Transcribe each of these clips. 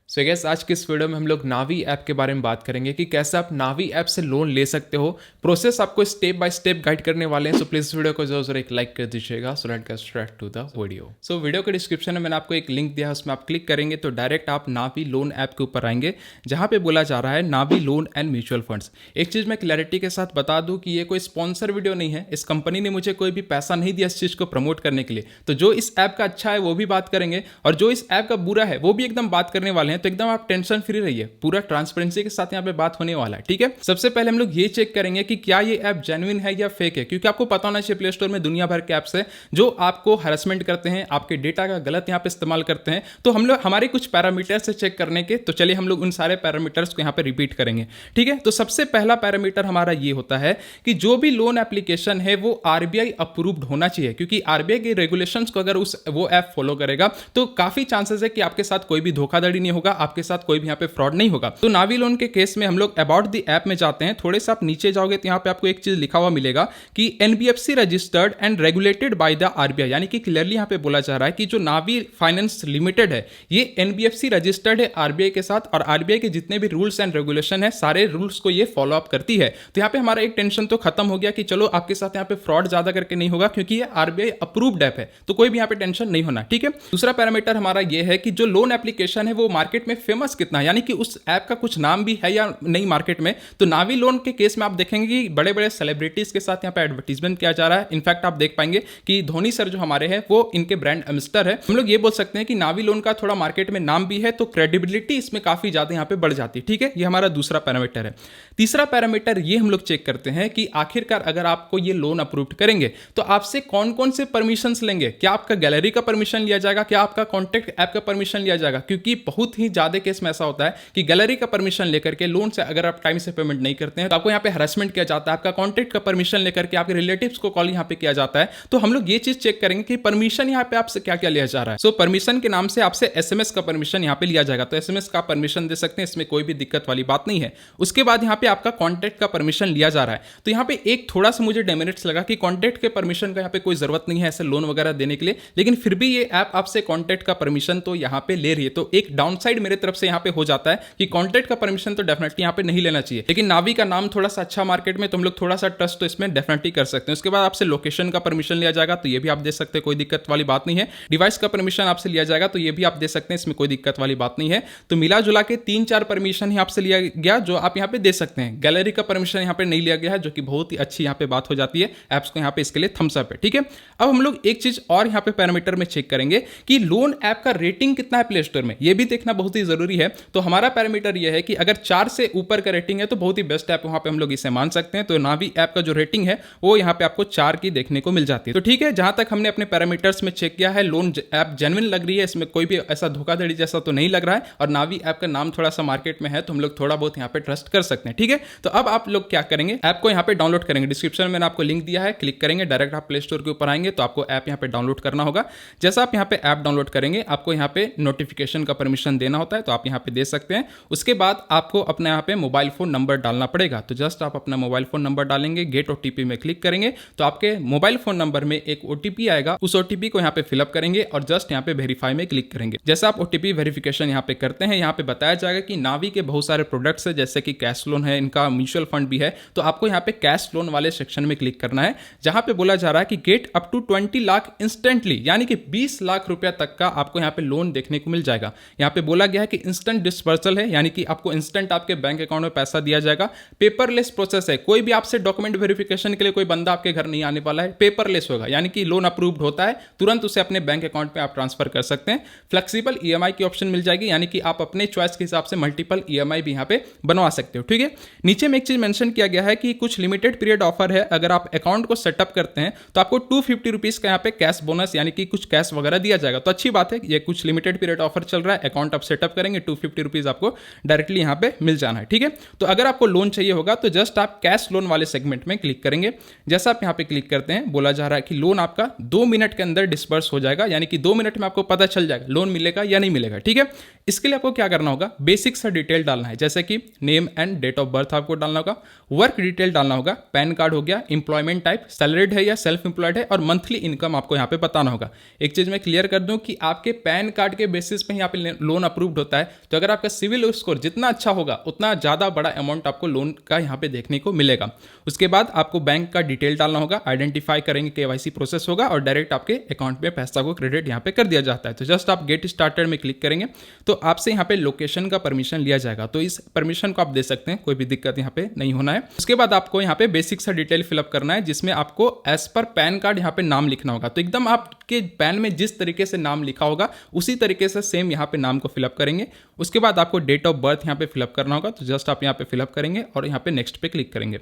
सो gas आज की इस वीडियो में हम लोग नावी ऐप के बारे में बात करेंगे कि कैसे आप नावी ऐप से लोन ले सकते हो। प्रोसेस आपको स्टेप बाय स्टेप गाइड करने वाले हैं। सो प्लीज वीडियो को जरूर एक लाइक कर दीजिएगा। So let's get start to the video. So video के डिस्क्रिप्शन में मैंने आपको एक लिंक दिया है, उसमें आप क्लिक करेंगे तो डायरेक्ट आप नावी लोन ऐप के ऊपर आएंगे, जहां पे बोला जा रहा है नावी लोन एंड म्यूचुअल फंड्स। एक चीज मैं क्लैरिटी के साथ बता दूं कि ये कोई स्पॉन्सर वीडियो नहीं है। इस कंपनी ने मुझे कोई भी पैसा नहीं दिया इस चीज को प्रमोट करने के लिए। तो जो इस ऐप का अच्छा है वो भी बात करेंगे और जो इस ऐप का बुरा है वो भी एकदम बात करने वाले हैं। तो एकदम आप टेंशन फ्री रहिए, पूरा ट्रांसपेरेंसी के साथ यहाँ पे बात होने वाला है। ठीक है, सबसे पहले हम लोग ये चेक करेंगे कि क्या ये ऐप जेन्युइन है या फेक है, क्योंकि आपको पता होना चाहिए प्ले स्टोर में दुनिया भर के ऐप्स है जो आपको हरासमेंट करते हैं, आपके डेटा का गलत यहाँ पे इस्तेमाल करते हैं। तो हम लोग हमारे कुछ पैरामीटर्स से चेक करने के, तो चलिए हम लोग उन सारे पैरामीटर्स को यहाँ पे रिपीट करेंगे। ठीक है, तो सबसे पहला पैरामीटर हमारा ये होता है कि जो भी लोन एप्लीकेशन है वो आरबीआई अप्रूव्ड होना चाहिए, क्योंकि आरबीआई के रेगुलेशंस को अगर वो ऐप फॉलो करेगा तो काफी चांसेस है कि आपके साथ कोई भी धोखाधड़ी नहीं होगा, आपके साथ कोई भी यहाँ पे फ्रॉड नहीं होगा। तो नावी लोन के केस में हम लोग अबाउट द ऐप में जाते हैं। थोड़े से आप नीचे जाओगे तो यहाँ पे आपको एक चीज लिखा हुआ मिलेगा कि NBFC registered and regulated by the RBI, यानी कि क्लियरली यहाँ पे बोला जा रहा है कि जो नावी फाइनेंस लिमिटेड है ये एनबीएफसी रजिस्टर्ड है आरबीआई के साथ, और आरबीआई के जितने भी रूल्स एंड रेगुलेशन है सारे रूल्स को ये फॉलो अप करती है। तो यहाँ पे हमारा एक टेंशन तो खत्म हो गया कि चलो आपके साथ यहाँ पे फ्रॉड ज्यादा करके नहीं होगा, क्योंकि ये आरबीआई अप्रूव्ड ऐप है, तो कोई भी यहाँ पे टेंशन नहीं होना। ठीक है, दूसरा पैरामीटर हमारा ये है कि जो लोन एप्लीकेशन है वो मार्केट में फेमस कितना है, यानी कि उस ऐप का कुछ नाम भी है या नहीं मार्केट में। तो नावी लोन के केस में आप देखेंगे कि बड़े बड़े सेलिब्रिटीज के साथ यहाँ पे एडवर्टीजमेंट किया जा रहा है। इनफैक्ट आप देख पाएंगे कि धोनी सर जो हमारे हैं वो इनके ब्रांड एम्बेसडर है। हम लोग ये बोल सकते हैं कि नावी लोन का थोड़ा मार्केट में नाम भी है, तो क्रेडिबिलिटी इसमें काफी ज्यादा यहाँ पे बढ़ जाती है। ठीक है, ये हमारा दूसरा पैरामीटर है। तीसरा पैरामीटर ये हम लोग चेक करते हैं कि आखिरकार अगर आपको ये लोन अप्रूव करेंगे तो आपसे कौन कौन से परमिशंस लेंगे। क्या आपका गैलरी का परमिशन लिया जाएगा, क्या आपका कॉन्टैक्ट ऐप का परमिशन लिया जाएगा, क्योंकि बहुत ही ज्यादा केस में ऐसा होता है कि गैलरी का परमिशन लेकर के लोन से अगर आप टाइम से पेमेंट नहीं करते हैं तो आपको यहाँ पे हरासमेंट किया जाता है। आपका कॉन्टैक्ट का परमिशन लेकर के आपके रिलेटिव्स को कॉल यहाँ पे किया जाता है। तो हम लोग ये चीज चेक करेंगे कि परमिशन यहाँ पे आपसे क्या क्या लिया जा रहा है। सो परमिशन के नाम से आपसे एसएमएस का परमिशन यहाँ पे लिया जाएगा, तो एसएमएस का परमिशन दे सकते हैं, इसमें कोई भी दिक्कत वाली बात नहीं है। उसके बाद यहाँ पे आपका कॉन्टैक्ट का परमिशन लिया जा रहा है। तो यहाँ पे एक थोड़ा सा मुझे डेमेरिट्स लगा कि कॉन्टैक्ट के परमिशन का यहाँ पे कोई जरूरत नहीं है ऐसे लोन वगैरह देने के लिए, लेकिन फिर भी ये ऐप आपसे कॉन्टैक्ट का परमिशन तो यहाँ पे ले रही है। तो एक डाउन साइड मेरे तरफ से यहाँ पे हो जाता है कि कॉन्टैक्ट का परमिशन तो डेफिनेटली यहाँ पे नहीं लेना चाहिए, लेकिन नावी का नाम थोड़ा सा अच्छा मार्केट में, तो हम लोग थोड़ा सा ट्रस्ट तो इसमें डेफिनेटली कर सकते हैं। उसके बाद आपसे लोकेशन का परमिशन लिया जाएगा, तो ये भी आप दे सकते हैं, कोई दिक्कत वाली बात नहीं है। डिवाइस का परमिशन आपसे लिया जाएगा, तो ये भी आप दे सकते हैं, इसमें कोई दिक्कत वाली बात नहीं है। तो मिला जुला के 3-4 परमिशन ही आपसे लिया गया जो आप यहाँ पे दे सकते हैं। गैलरी का परमिशन यहाँ पे नहीं लिया गया है, जो कि बहुत ही अच्छी यहाँ पे बात हो जाती है एप्स को यहाँ पे, इसके लिए थम्स अप है। ठीक है, अब हम लोग एक चीज और यहाँ पे पैरामीटर में चेक करेंगे कि लोन ऐप का रेटिंग कितना है प्ले स्टोर में, ये भी देखना बहुत ही जरूरी है। तो हमारा पैरामीटर ये है कि अगर 4 से ऊपर का रेटिंग है तो बहुत ही बेस्ट ऐप, वहां पे हम लोग इसे मान सकते हैं। तो नावी ऐप का जो रेटिंग है वो यहाँ पे आपको 4 की देखने को मिल जाती है। तो ठीक है, जहां तक हमने अपने पैरामीटर्स में चेक किया है, लोन ऐप जेन्युइन लग रही है, इसमें कोई भी ऐसा धोखाधड़ी जैसा तो नहीं लग रहा है, और नावी ऐप का नाम थोड़ा सा मार्केट में है, तो हम लोग थोड़ा बहुत यहाँ पे ट्रस्ट कर सकते हैं। ठीक है, तो अब आप लोग क्या करेंगे, ऐप को यहाँ पे डाउनलोड करेंगे। डिस्क्रिप्शन में मैंने आपको लिंक दिया है, क्लिक करेंगे, डायरेक्ट आप प्ले स्टोर के ऊपर आएंगे तो आपको ऐप यहाँ पे डाउनलोड करना होगा। जैसा आप यहाँ पे ऐप डाउनलोड करेंगे आपको यहाँ पे नोटिफिकेशन का परमिशन देना होता है, तो आप यहाँ पे दे सकते हैं। उसके बाद आपको अपने यहाँ पे मोबाइल फोन नंबर डालना पड़ेगा, तो जस्ट आप अपना मोबाइल फोन नंबर डालेंगे, गेट ओटीपी में क्लिक करेंगे तो आपके मोबाइल फोन नंबर में एक ओटीपी आएगा, उस ओटीपी को यहाँ पे फिलअप करेंगे और जस्ट यहाँ पे वेरीफाई में क्लिक करेंगे। जैसा आप ओटीपी वेरिफिकेशन यहाँ पे करते हैं, यहाँ पे बताया जाएगा कि नावी के बहुत सारे प्रोडक्ट्स है, जैसे कि कैश लोन है, इनका म्यूचुअल फंड भी है, तो आपको यहाँ पे कैश लोन वाले सेक्शन में क्लिक करना है, जहां पे बोला जा रहा है कि get up to 20 lakh instantly, यानी कि 20 लाख रुपया तक का आपको यहाँ पे लोन देखने को मिल जाएगा। यहाँ पे बोला गया है कि इंस्टेंट डिस्पर्सल है, यानी कि आपको इंस्टेंट आपके बैंक अकाउंट में पैसा दिया जाएगा। पेपरलेस प्रोसेस है, कोई भी आपसे डॉक्यूमेंट वेरिफिकेशन के लिए कोई बंदा आपके घर नहीं आने वाला है, पेपरलेस होगा, यानी कि लोन अप्रूव्ड होता है, तुरंत उसे अपने बैंक अकाउंट पे आप ट्रांसफर कर सकते हैं। फ्लेक्सिबल ईएमआई की ऑप्शन मिल जाएगी, यानी कि आप अपने चॉइस के हिसाब से मल्टीपल ईएमआई भी यहाँ पे बनवा सकते हो। ठीक है, नीचे में एक चीज मेंशन किया गया है कि कुछ लिमिटेड पीरियड ऑफर है, अगर आप अकाउंट को सेटअप करते हैं तो आपको 250 रुपीज का यहाँ पे कैश बोनस, यानी कि कुछ कैश वगैरह दिया जाएगा। तो अच्छी बात है, ये कुछ लिमिटेड पीरियड ऑफर चल रहा है, अकाउंट आप सेटअप करेंगे 250 रुपीज आपको डायरेक्टली यहाँ पे मिल जाना है। ठीक है, तो अगर आपको लोन चाहिए होगा तो जस्ट आप कैश लोन वाले सेगमेंट में क्लिक करेंगे। जैसा आप यहाँ पे क्लिक करते हैं, बोला जा रहा है कि लोन आपका 2 मिनट के अंदर डिस्पर्स हो जाएगा, यानी कि 2 मिनट में आपको पता चल जाएगा लोन मिलेगा या नहीं मिलेगा। ठीक है, इसके लिए आपको क्या करना होगा, बेसिक सा डिटेल डालना है, जैसे कि name and date of birth आपको डालना होगा, वर्क डिटेल डालना होगा, पैन कार्ड हो गया, इंप्लॉयमेंट टाइप सैलरीड है या सेल्फ इंप्लॉयड है, और मंथली इनकम आपको यहाँ पे बताना होगा। एक चीज मैं क्लियर कर दूं कि आपके पैन कार्ड के बेसिस पे ही यहाँ पे लोन अप्रूव्ड होता है, तो अगर आपका सिविल स्कोर जितना अच्छा होगा उतना ज़्यादा बड़ा अमाउंट आपको लोन का यहाँ पे देखने को मिलेगा। उसके बाद आपको बैंक का डिटेल डालना होगा, आइडेंटिफाई करेंगे, केवाईसी प्रोसेस होगा और डायरेक्ट आपके अकाउंट में पैसा को क्रेडिट यहाँ पे कर दिया जाता है। तो जस्ट आप गेट स्टार्टेड में क्लिक करेंगे तो आपसे यहाँ पे लोकेशन का परमिशन लिया जाएगा, तो इस परमिशन को आप दे सकते हैं, कोई भी दिक्कत यहाँ पे नहीं होना है। उसके बाद आपको यहाँ पे बेसिक सा डिटेल फिलअप करना है, जिसमें आपको एज पर पैन कार्ड यहाँ पे नाम लिखना होगा। तो एकदम आपके पैन में जिस तरीके से नाम लिखा होगा उसी तरीके से सेम यहाँ पे नाम को फिलअप करेंगे। उसके बाद आपको डेट ऑफ बर्थ यहाँ पे फिलअप करना होगा, तो जस्ट आप यहाँ पे फिलअप करेंगे और यहाँ पे नेक्स्ट पे क्लिक करेंगे।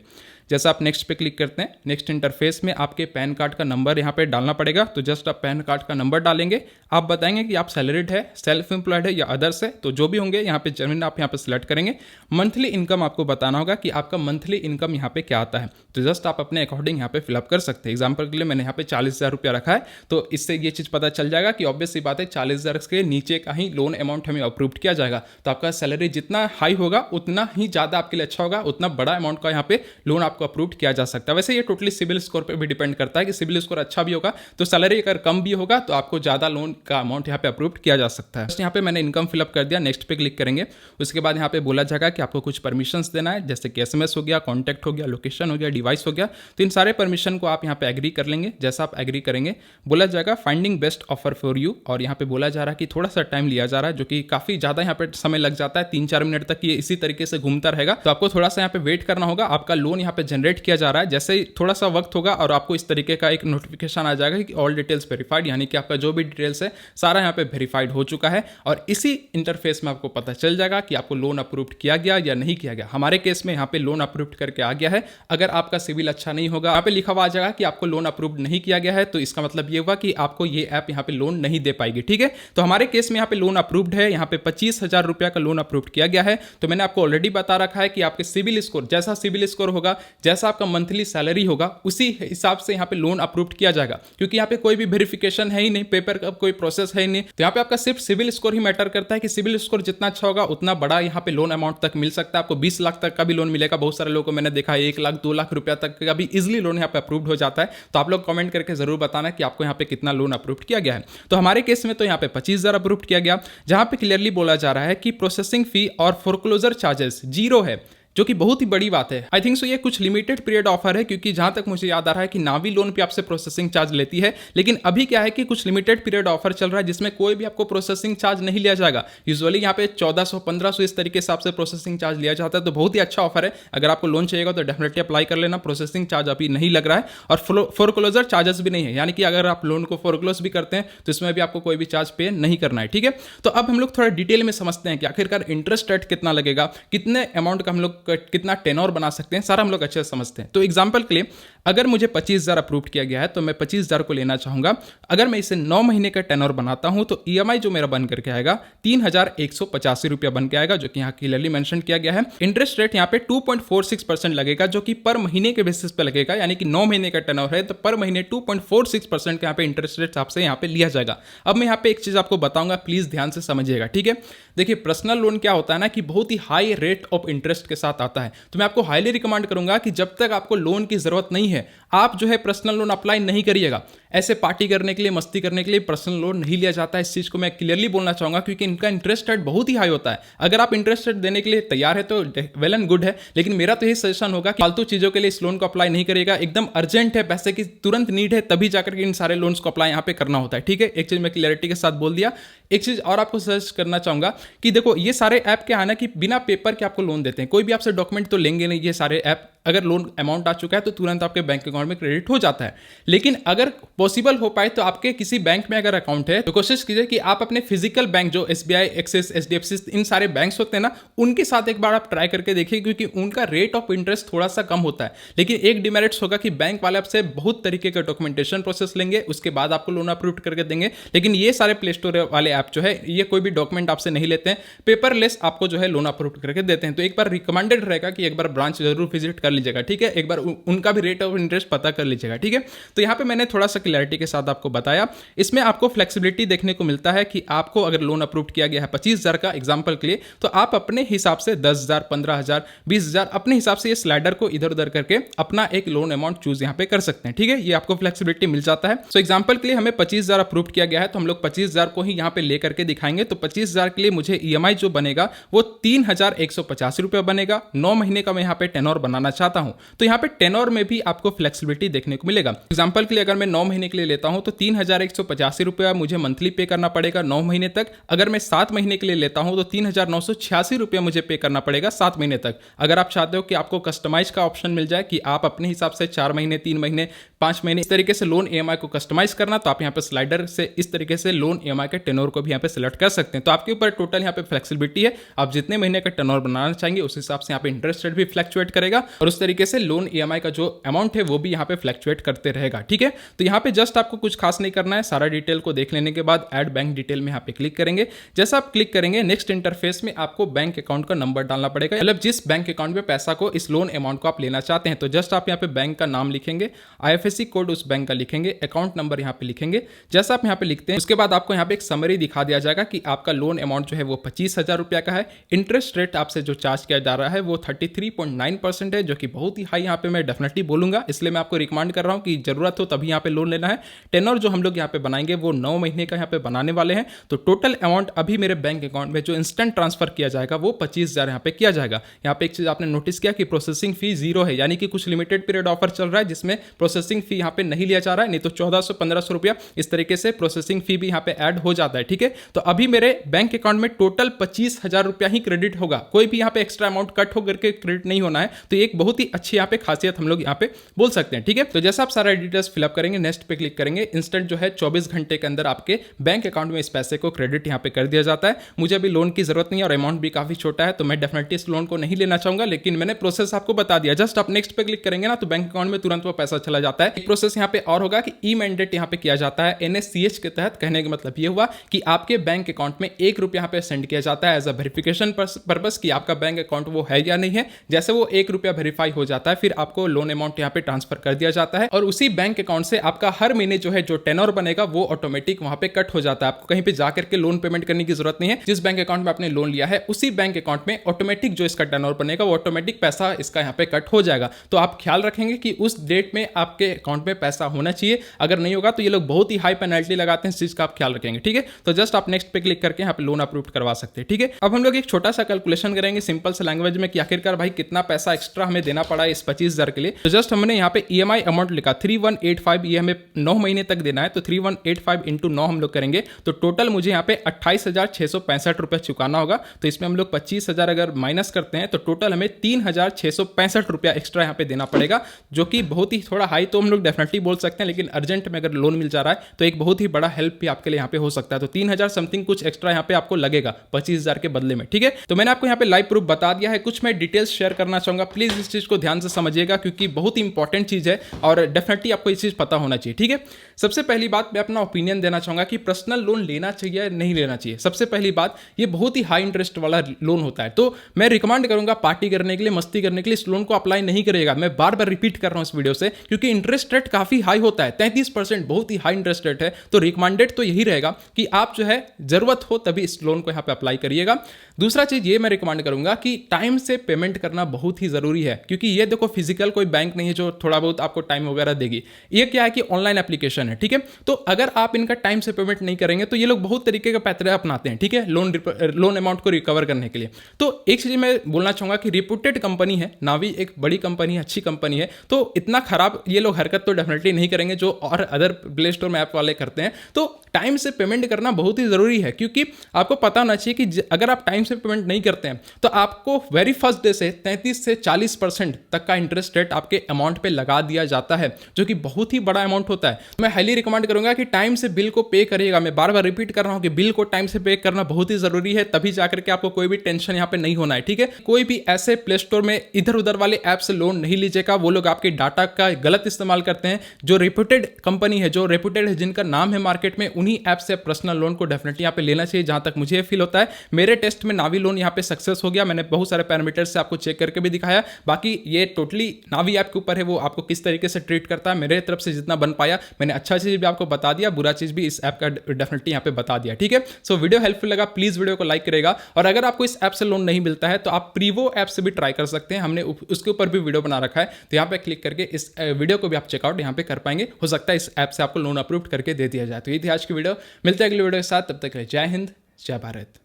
जैसा आप नेक्स्ट पे क्लिक करते हैं, नेक्स्ट इंटरफेस में आपके पैन कार्ड का नंबर यहाँ पे डालना पड़ेगा। तो जस्ट आप पैन कार्ड का नंबर डालेंगे, आप बताएंगे कि आप सैलरीड है, सेल्फ एम्प्लॉयड है या अदर्स है, तो जो भी होंगे यहाँ पे जेन्युइन आप यहाँ पे सिलेक्ट करेंगे। मंथली इनकम आपको बताना होगा कि आपका मंथली इनकम यहाँ पे क्या आता है, तो जस्ट आप अपने अकॉर्डिंग यहाँ पे फिलअप कर सकते हैं। एग्जाम्पल के लिए मैंने यहाँ पे 40,000 रुपया रखा है, तो इससे ये चीज़ पता चल जाएगा कि ऑब्वियस सी बात है 40,000 के नीचे का ही लोन अमाउंट हमें अप्रूव किया जाएगा। तो आपका सैलरी जितना हाई होगा उतना ही ज़्यादा आपके लिए अच्छा होगा, उतना बड़ा अमाउंट का यहाँ पे लोन आपको अप्रूव किया जा सकता है। वैसे ये टोटली सिविल स्कोर पे भी डिपेंड करता है कि सिविल स्कोर अच्छा भी होगा तो सैलरी अगर कम भी होगा तो आपको ज़्यादा लोन का अमाउंट यहाँ पे अप्रूव किया जा सकता है। यहाँ पे मैंने इनकम फिलअप कर दिया, नेक्स्ट पे क्लिक करेंगे। उसके बाद यहाँ पे बोला जाएगा कि आपको कुछ परमिशंस देना है, जैसे कि SMS हो गया, कॉन्टैक्ट हो गया, लोकेशन हो गया, डिवाइस हो गया। तो इन सारे परमिशन को आप यहाँ पे एग्री कर लेंगे। जैसा आप एग्री करेंगे बोला जाएगा finding best offer for you, और यहाँ पे बोला जा रहा है कि थोड़ा सा टाइम लिया जा रहा है, जो कि काफी ज्यादा यहाँ पे समय लग जाता है, 3-4 मिनट तक ये इसी तरीके से घूमता रहेगा। तो आपको थोड़ा सा यहाँ पे वेट करना होगा। आपका लोन यहाँ पे जनरेट किया जा रहा है, जैसे ही थोड़ा सा वक्त होगा और आपको इस तरीके का एक नोटिफिकेशन आ जाएगा कि ऑल डिटेल्स वेरीफाइड, यानी कि आपका जो भी डिटेल्स है सारा यहाँ पे वेरीफाइड हो चुका है। और इसी इंटरफेस में आपको पता चल जाएगा कि आपको लोन अप्रूव्ड किया गया या नहीं किया गया। हमारे केस में यहाँ पे लोन अप्रूव्ड करके आ गया है। अगर आपका सिविल अच्छा नहीं होगा, यहाँ पे लिखा हुआ आ जाएगा कि आपको लोन अप्रूव्ड नहीं किया गया है, तो इसका मतलब ये हुआ कि आपको ये ऐप यहाँ पे लोन नहीं दे पाएगी। ठीक है, तो हमारे केस में यहाँ पे लोन अप्रूव्ड है, यहाँ पे 25,000 रुपया का लोन अप्रूव्ड किया गया है। तो मैंने आपको ऑलरेडी बता रखा है कि आपके सिविल स्कोर, जैसा सिविल स्कोर होगा, जैसा आपका मंथली सैलरी होगा, उसी हिसाब से यहाँ पे लोन अप्रूव्ड किया जाएगा। क्योंकि यहाँ पे कोई भी वेरिफिकेशन है ही नहीं, पेपर का कोई प्रोसेस है ही नहीं, तो यहाँ पे आपका सिर्फ सिविल स्कोर ही मैटर करता है कि सिविल स्कोर जितना अच्छा होगा उतना बड़ा यहाँ पे लोन अमाउंट तक मिल सकता है। आपको 20 लाख तक का भी लोन मिलेगा। बहुत सारे लोगों को मैंने देखा है 1 लाख 2 लाख रुपया तक का भी इजिली लोन यहाँ पे अप्रूव्ड हो जाता है। तो आप लोग कमेंट करके जरूर बताना कि आपको यहाँ पे कितना लोन अप्रूव्ड किया गया है। तो हमारे केस में तो यहाँ पे 25,000 अप्रूव्ड किया गया, जहां पे क्लियरली बोला जा रहा है कि प्रोसेसिंग फी और फोरक्लोजर चार्जेस 0 है, जो कि बहुत ही बड़ी बात है। आई थिंक सो ये कुछ लिमिटेड पीरियड ऑफर है, क्योंकि जहां तक मुझे याद आ रहा है कि नावी लोन पे आपसे प्रोसेसिंग चार्ज लेती है, लेकिन अभी क्या है कि कुछ लिमिटेड पीरियड ऑफर चल रहा है जिसमें कोई भी आपको प्रोसेसिंग चार्ज नहीं लिया जाएगा। यूजुअली यहाँ पे 1400-1500 इस तरीके से आपसे प्रोसेसिंग चार्ज लिया जाता है। तो बहुत ही अच्छा ऑफर है, अगर आपको लोन चाहिएगा तो डेफिनेटली अप्लाई कर लेना। प्रोसेसिंग चार्ज अभी नहीं लग रहा है और फोरक्लोजर चार्जेस भी नहीं है, यानी कि अगर आप लोन को फोरक्लोज भी करते हैं तो इसमें भी आपको कोई भी चार्ज पे नहीं करना है। ठीक है, तो अब हम लोग थोड़ा डिटेल में समझते हैं कि आखिरकार इंटरेस्ट रेट कितना लगेगा, कितने अमाउंट का हम लोग कितना टेनर बना सकते हैं, सारा हम लोग अच्छे से समझते हैं। तो एग्जांपल के लिए अगर मुझे 25,000 अप्रूव किया गया है तो मैं 25,000 को लेना चाहूंगा। अगर मैं इसे 9 महीने का टेनर बनाता हूं तो EMI जो मेरा बन करके आएगा 3,185 रुपया बन के आएगा, जो कि यहाँ क्लियरली मेंशन किया गया है। इंटरेस्ट रेट यहाँ पे 2.46% लगेगा, जो कि पर महीने के बेसिस पे लगेगा, यानी कि 9 महीने का टेनर है तो पर महीने 2.46% का यहाँ पे इंटरेस्ट रेट आपसे यहाँ पे लिया जाएगा। अब मैं यहाँ पे एक चीज आपको बताऊंगा, प्लीज ध्यान से समझिएगा। ठीक है, देखिए पर्सनल लोन क्या होता है ना कि बहुत ही हाई रेट ऑफ इंटरेस्ट के साथ आता है। तो मैं आपको हाईली रिकमेंड करूंगा कि जब तक आपको लोन की जरूरत नहीं है आप जो है पर्सनल लोन अप्लाई नहीं करिएगा। ऐसे पार्टी करने के लिए, मस्ती करने के लिए पर्सनल लोन नहीं लिया जाता है। इस चीज को मैं क्लियरली बोलना चाहूंगा, क्योंकि इनका इंटरेस्ट रेट बहुत ही हाई होता है। अगर आप इंटरेस्ट रेट देने के लिए तैयार है तो वेल एंड गुड है, लेकिन मेरा तो यही सजेशन होगा कि फालतू चीजों के लिए इस लोन को अप्लाई नहीं करिएगा। एकदम अर्जेंट है, पैसे की तुरंत नीड है, तभी जाकर के इन सारे लोन्स को अप्लाई यहाँ पे करना होता है। ठीक है, एक चीज मैं क्लियरिटी के साथ बोल दिया। एक चीज और आपको सजेस्ट करना चाहूंगा कि देखो ये सारे ऐप क्या है ना कि बिना पेपर के आपको लोन देते हैं। कोई भी आपसे डॉक्यूमेंट तो लेंगे नहीं ये सारे ऐप। अगर लोन अमाउंट आ चुका है तो तुरंत आपके बैंक अकाउंट में क्रेडिट हो जाता है। लेकिन अगर पॉसिबल हो पाए तो आपके किसी बैंक में अगर अकाउंट है तो कोशिश कीजिए कि आप अपने फिजिकल बैंक जो SBI, एक्सिस, HDFC इन सारे बैंक्स होते हैं ना, उनके साथ एक बार आप ट्राई करके देखिए, क्योंकि उनका रेट ऑफ इंटरेस्ट थोड़ा सा कम होता है। लेकिन एक डिमेरिट्स होगा कि बैंक वाले आपसे बहुत तरीके का डॉक्यूमेंटेशन प्रोसेस लेंगे, उसके बाद आपको लोन अप्रूव करके देंगे। लेकिन ये सारे प्ले स्टोर वाले ऐप जो है ये कोई भी डॉक्यूमेंट आपसे नहीं लेते हैं, पेपरलेस आपको जो है लोन अप्रूव करके देते हैं। तो एक बार रिकमेंडेड रहेगा कि एक बार ब्रांच जरूर विजिट कर लीजिएगा, ठीक है। एक बार उनका भी रेट ऑफ इंटरेस्ट पता कर लीजिएगा, ठीक है। तो यहाँ पे मैंने थोड़ा सा क्लैरिटी के साथ आपको बताया। इसमें आपको फ्लेक्सिबिलिटी देखने को मिलता है कि आपको अगर लोन अप्रूव किया गया है 25,000 का एग्जाम्पल के लिए, तो आप अपने हिसाब से 10,000, 15,000, 20,000 अपने हिसाब से ये स्लाइडर को इधर उधर करके अपना एक लोन अमाउंट चूज यहाँ पे कर सकते हैं, ठीक है। ये आपको फ्लेक्सिबिलिटी मिल जाता है। सो एग्जाम्पल के लिए हमें 25,000 अप्रूव किया गया है, तो हम लोग 25,000 को ही यहाँ पे लेकर के दिखाएंगे। तो 25,000 के लिए मुझे ईएमआई जो बनेगा वो 3,185 रुपये बनेगा। 9 महीने का मैं यहाँ पे टेनोर बनाना चाहता हूँ, तो यहाँ पे टेनोर में भी आपको फ्लेक्सिबिलिटी देखने को मिलेगा। एग्जाम्पल के लिए अगर मैं 9 महीने के लिए लेता हूँ तो 3,185 रुपये मुझे मंथली पे करना पड़ेगा 9 महीने तक। अगर मैं 7 महीने के लिए लेता हूँ तो 3,986 रुपये मुझे पे करना पड़ेगा 7 महीने तक। अगर आप चाहते हो कि आपको कस्टमाइज का ऑप्शन मिल जाए कि आप अपने हिसाब से 4 महीने, 3 महीने, 5 महीने इस तरीके से लोन ईएमआई को कस्टमाइज करना, तो आप यहाँ पे स्लाइडर से इस तरीके से लोन ईएमआई के टेनोर को भी यहाँ पे सिलेक्ट कर सकते हैं। तो आपके ऊपर टोटल यहाँ पे फ्लेक्सिबिलिटी है, आप जितने महीने का टेनोर बनाना चाहेंगे उस हिसाब से यहाँ पे इंटरेस्ट रेट भी फ्लक्चुएट करेगा और उस तरीके से लोन ईएमआई का जो अमाउंट है वो भी यहाँ पे फ्लक्चुएट करते रहेगा, ठीक है। तो यहाँ पे जस्ट आपको कुछ खास नहीं करना है, सारा डिटेल को देख लेने के बाद ऐड बैंक डिटेल में यहाँ पे क्लिक करेंगे। जैसा आप क्लिक करेंगे नेक्स्ट इंटरफेस में आपको बैंक अकाउंट का नंबर डालना पड़ेगा, मतलब जिस बैंक अकाउंट में पैसा को, इस लोन अमाउंट को आप लेना चाहते हैं। तो जस्ट आप यहाँ पे बैंक का नाम लिखेंगे, आईएफएससी कोड उस बैंक का लिखेंगे, अकाउंट नंबर यहाँ पे लिखेंगे। जैसा आप यहाँ पे लिखते हैं उसके बाद आपको यहाँ पे एक समरी दिखा दिया जाएगा कि आपका लोन अमाउंट जो है वो 25,000 रुपया का है। इंटरेस्ट रेट आपसे जो चार्ज किया जा रहा है वो 33.9% है, जो कि बहुत ही हाई यहाँ पे मैं डेफिनेटली बोलूंगा, इसलिए मैं आपको रिकमेंड कर रहा हूँ कि जरूरत हो तभी यहाँ पे लोन लेना है। टेनर जो हम लोग यहाँ पे बनाएंगे वो 9 महीने का यहाँ पे बनाने वाले हैं। तो टोटल अमाउंट अभी मेरे बैंक अकाउंट में जो इंस्टेंट ट्रांसफर किया जाएगा वो 25,000 यहाँ पे किया जाएगा। यहाँ पे एक चीज आपने नोटिस किया कि प्रोसेसिंग फी 0 है, यानी कि कुछ लिमिटेड पीरियड ऑफर चल रहा है जिसमें प्रोसेसिंग फी यहाँ पे नहीं लिया जा रहा है, नहीं तो 1,400-1,500 रुपया इस तरीके से प्रोसेसिंग फी भी यहाँ पे ऐड हो जाता है, ठीक है। तो अभी मेरे बैंक अकाउंट में टोटल 25,000 रुपया ही क्रेडिट होगा, कोई भी यहाँ पे एक्स्ट्रा अमाउंट कट होकर के क्रेडिट नहीं होना है। तो एक बहुत ही अच्छी यहाँ पे खासियत हम लोग यहाँ पे बोल सकते हैं, ठीक है। तो जैसा आप सारा डिटेल्स फिलअप करेंगे, नेक्स्ट पे क्लिक करेंगे, इंस्टेंट जो है 24 घंटे के अंदर आपके बैंक अकाउंट में इस पैसे को क्रेडिट यहाँ पे कर दिया जाता है। मुझे अभी लोन की जरूरत नहीं है और अमाउंट भी काफी छोटा है, तो मैं डेफिनेटली इस लोन को नहीं लेना चाहूंगा, लेकिन मैंने प्रोसेस आपको बता दिया। जस्ट आप नेक्स्ट पे क्लिक करेंगे ना तो बैंक अकाउंट में तुरंत वो पैसा चला जाता है। एक प्रोसेस यहाँ पे और होगा कि ई मैंडेट यहाँ पे किया जाता है एनएससीएच के तहत। कहने का मतलब ये हुआ कि आपके बैंक अकाउंट में ₹1 यहाँ पे सेंड किया जाता है एज अ वेरिफिकेशन पर्पस कि आपका बैंक अकाउंट वो है या नहीं है। जैसे वो ₹1 वेरीफाई हो जाता है फिर आपको लोन अमाउंट यहाँ पे ट्रांसफर कर दिया जाता है और उसी बैंक अकाउंट से आपका हर महीने जो है जो टेनर बनेगा वो ऑटोमेटिक वहां पे कट हो जाता है। आपको कहीं पे जाकर के लोन पेमेंट करने की जरूरत नहीं है। जिस बैंक अकाउंट में आपने लोन लिया है उसी बैंक अकाउंट में ऑटोमेटिक जो इसका टेनर बनेगा वो ऑटोमेटिक पैसा इसका यहाँ पे कट हो जाएगा। तो आप ख्याल रखेंगे कि उस डेट में आपके अकाउंट में पैसा होना चाहिए, अगर नहीं होगा तो ये लोग बहुत ही हाई पेनल्टी लगाते हैं, इस चीज का आप ख्याल रखेंगे, ठीक है। तो जस्ट आप नेक्स्ट पे क्लिक करके यहाँ पे लोन अप्रूव करवा सकते हैं, ठीक है। अब हम लोग एक छोटा सा कैलकुलेशन करेंगे सिंपल से लैंग्वेज में कि आखिरकार भाई कितना पैसा एक्स्ट्रा हमें देना पड़ा है इस 25,000 के लिए। तो जस्ट हमने यहाँ पे ईएमआई अमाउंट लिखा 3185, ये हमें 9 महीने तक देना है। तो 3185 इंटू 9 हम लोग करेंगे तो टोटल मुझे यहाँ पे 28,665 रुपए चुकाना होगा। तो इसमें हम लोग 25,000 अगर माइनस करते हैं तो टोटल हमें 3,665 रुपया एक्स्ट्रा यहाँ पे देना पड़ेगा, जो कि बहुत ही थोड़ा हाई तो हम लोग डेफिनेटली बोल सकते हैं, लेकिन अर्जेंट में अगर लोन मिल जा रहा है तो एक बहुत ही बड़ा हेल्प भी आपके लिए यहाँ पे हो सकता है। तो 3,000 समथिंग कुछ एक्स्ट्रा यहाँ पे आपको लगेगा 25,000 के बदले में, ठीक है। तो मैंने आपको यहाँ पे लाइव प्रूफ बता दिया है, कुछ मैं डिटेल्स शेयर करना चाहूंगा, प्लीज इस चीज को ध्यान से समझिएगा क्योंकि बहुत ही इंपॉर्टेंट चीज है और डेफिनेटली आपको ये चीज पता होना चाहिए, ठीक है। सबसे पहली बात मैं अपना ओपिनियन देना चाहूंगा कि पर्सनल लोन लेना चाहिए या नहीं लेना चाहिए। सबसे पहली बात, ये बहुत ही हाई इंटरेस्ट वाला लोन होता है, तो मैं रिकमेंड करूंगा पार्टी करने के लिए, मस्ती करने के लिए इस लोन को अप्लाई नहीं करिएगा। मैं बार बार रिपीट कर रहा हूं इस वीडियो से, क्योंकि इंटरेस्ट रेट काफी हाई होता है, 33%, बहुत ही हाई इंटरेस्ट रेट है। तो रिकमेंडेड तो यही रहेगा कि आप जो है जरूरत हो तभी इस लोन को यहाँ पे अप्लाई करिएगा। दूसरा चीज ये मैं रिकमेंड करूंगा कि टाइम से पेमेंट करना बहुत ही जरूरी है, क्योंकि ये देखो फिजिकल कोई बैंक नहीं है जो थोड़ा बहुत आपको टाइम वगैरह देगी। ये क्या है कि ऑनलाइन एप्लीकेशन है, ठीक है। तो अगर आप इनका टाइम से पेमेंट नहीं करेंगे तो ये लोग बहुत तरीके का पैतरा अपनाते हैं, ठीक है, लोन अमाउंट को रिकवर करने के लिए। तो एक चीज मैं बोलना चाहूंगा कि रिप्यूटेड कंपनी है नावी, एक बड़ी कंपनी है, अच्छी कंपनी है, तो इतना खराब ये लोग हरकत तो डेफिनेटली नहीं करेंगे जो और अदर प्ले स्टोर में ऐप वाले करते हैं। तो टाइम से पेमेंट करना बहुत ही जरूरी है, क्योंकि आपको पता होना चाहिए कि अगर आप टाइम से पेमेंट नहीं करते हैं तो आपको वेरी फर्स्ट डे से 33 से 40% तक का इंटरेस्ट रेट आपके अमाउंट पे लगा दिया जाता है, जो कि बहुत ही बड़ा अमाउंट होता है। मैं हाईली रिकमेंड करूंगा कि टाइम से बिल को पे करिएगा। मैं बार बार रिपीट कर रहा हूं कि बिल को टाइम से पे करना बहुत ही जरूरी है, तभी जाकर के आपको कोई भी टेंशन यहाँ पे नहीं होना है, ठीक है। कोई भी ऐसे प्ले स्टोर में इधर उधर वाले ऐप से लोन नहीं लीजिएगा, वो लोग आपके डाटा का गलत इस्तेमाल करते हैं। जो रेप्यूटेड कंपनी है, जो रेप्यूटेड है, जिनका नाम है मार्केट में, उन्हीं ऐप से पर्सनल लोन को डेफिनेटली यहाँ पे लेना चाहिए, जहाँ तक मुझे फील होता है। मेरे टेस्ट में नावी लोन यहाँ पे सक्सेस हो गया। मैंने बहुत सारे पैरामीटर से आपको चेक करके भी दिखाया। बाकी ये टोटली नावी ऐप के ऊपर है, वो आपको किस तरीके से ट्रीट करता है। मेरे तरफ से जितना बन पाया मैंने अच्छा चीज़ भी आपको बता दिया, बुरा चीज़ भी इस ऐप का डेफिनेटली यहाँ पे बता दिया। ठीक है, सो वीडियो हेल्पफुल लगा, प्लीज़ वीडियो को लाइक करेगा। और अगर आपको इस ऐप से लोन नहीं मिलता है तो आप प्रीवो ऐप से भी ट्राई कर सकते हैं, हमने उसके ऊपर भी वीडियो बना रखा है, तो यहाँ पे क्लिक करके इस वीडियो को भी आप चेकआउट यहाँ पे कर पाएंगे। हो सकता है इस ऐप से आपको लोन अप्रूव करके दे दिया जाए। तो ये थी आज की वीडियो, मिलते हैं अगली वीडियो के साथ, तब तक के लिए जय हिंद, जय भारत।